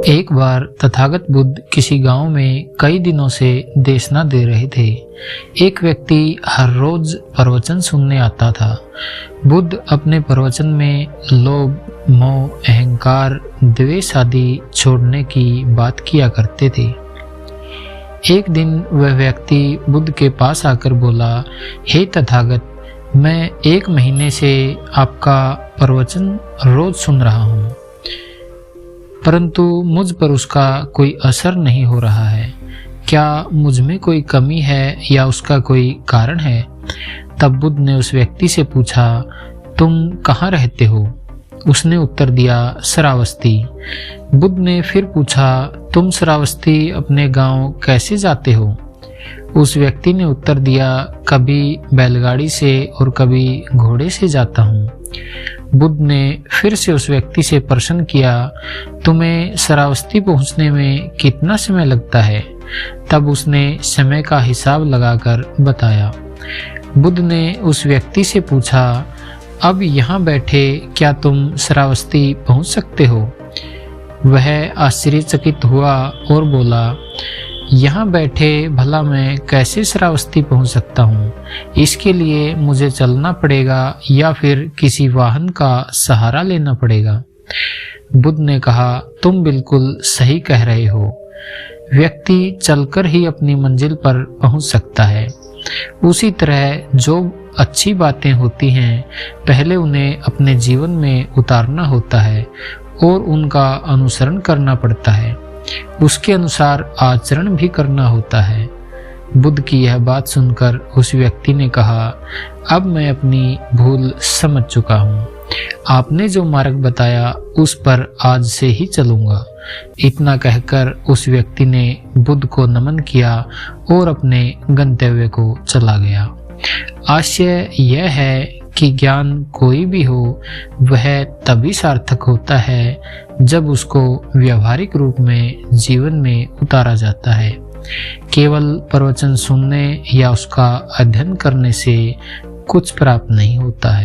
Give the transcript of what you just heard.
एक बार तथागत बुद्ध किसी गांव में कई दिनों से देशना दे रहे थे। एक व्यक्ति हर रोज प्रवचन सुनने आता था। बुद्ध अपने प्रवचन में लोभ, मोह, अहंकार, द्वेष आदि छोड़ने की बात किया करते थे। एक दिन वह व्यक्ति बुद्ध के पास आकर बोला, हे तथागत, मैं 1 महीने से आपका प्रवचन रोज सुन रहा हूँ, परंतु मुझ पर उसका कोई असर नहीं हो रहा है। क्या मुझ में कोई कमी है या उसका कोई कारण है? तब बुद्ध ने उस व्यक्ति से पूछा, तुम कहाँ रहते हो? उसने उत्तर दिया, श्रावस्ती। बुद्ध ने फिर पूछा, तुम श्रावस्ती अपने गांव कैसे जाते हो? उस व्यक्ति ने उत्तर दिया, कभी बैलगाड़ी से और कभी घोड़े से जाता हूँ। बुद्ध ने फिर से उस व्यक्ति से प्रश्न किया, तुम्हें श्रावस्ती पहुंचने में कितना समय लगता है? तब उसने समय का हिसाब लगाकर बताया। बुद्ध ने उस व्यक्ति से पूछा, अब यहाँ बैठे क्या तुम श्रावस्ती पहुंच सकते हो? वह आश्चर्यचकित हुआ और बोला, यहाँ बैठे भला मैं कैसे श्रावस्ती पहुंच सकता हूँ? इसके लिए मुझे चलना पड़ेगा या फिर किसी वाहन का सहारा लेना पड़ेगा। बुद्ध ने कहा, तुम बिल्कुल सही कह रहे हो। व्यक्ति चलकर ही अपनी मंजिल पर पहुंच सकता है। उसी तरह जो अच्छी बातें होती हैं, पहले उन्हें अपने जीवन में उतारना होता है और उनका अनुसरण करना पड़ता है। उसके अनुसार आचरण भी करना होता है। बुद्ध की यह बात सुनकर उस व्यक्ति ने कहा, अब मैं अपनी भूल समझ चुका हूँ। आपने जो मार्ग बताया उस पर आज से ही चलूंगा। इतना कहकर उस व्यक्ति ने बुद्ध को नमन किया और अपने गंतव्य को चला गया। आशय यह है कि ज्ञान कोई भी हो, वह तभी सार्थक होता है जब उसको व्यवहारिक रूप में जीवन में उतारा जाता है। केवल प्रवचन सुनने या उसका अध्ययन करने से कुछ प्राप्त नहीं होता है।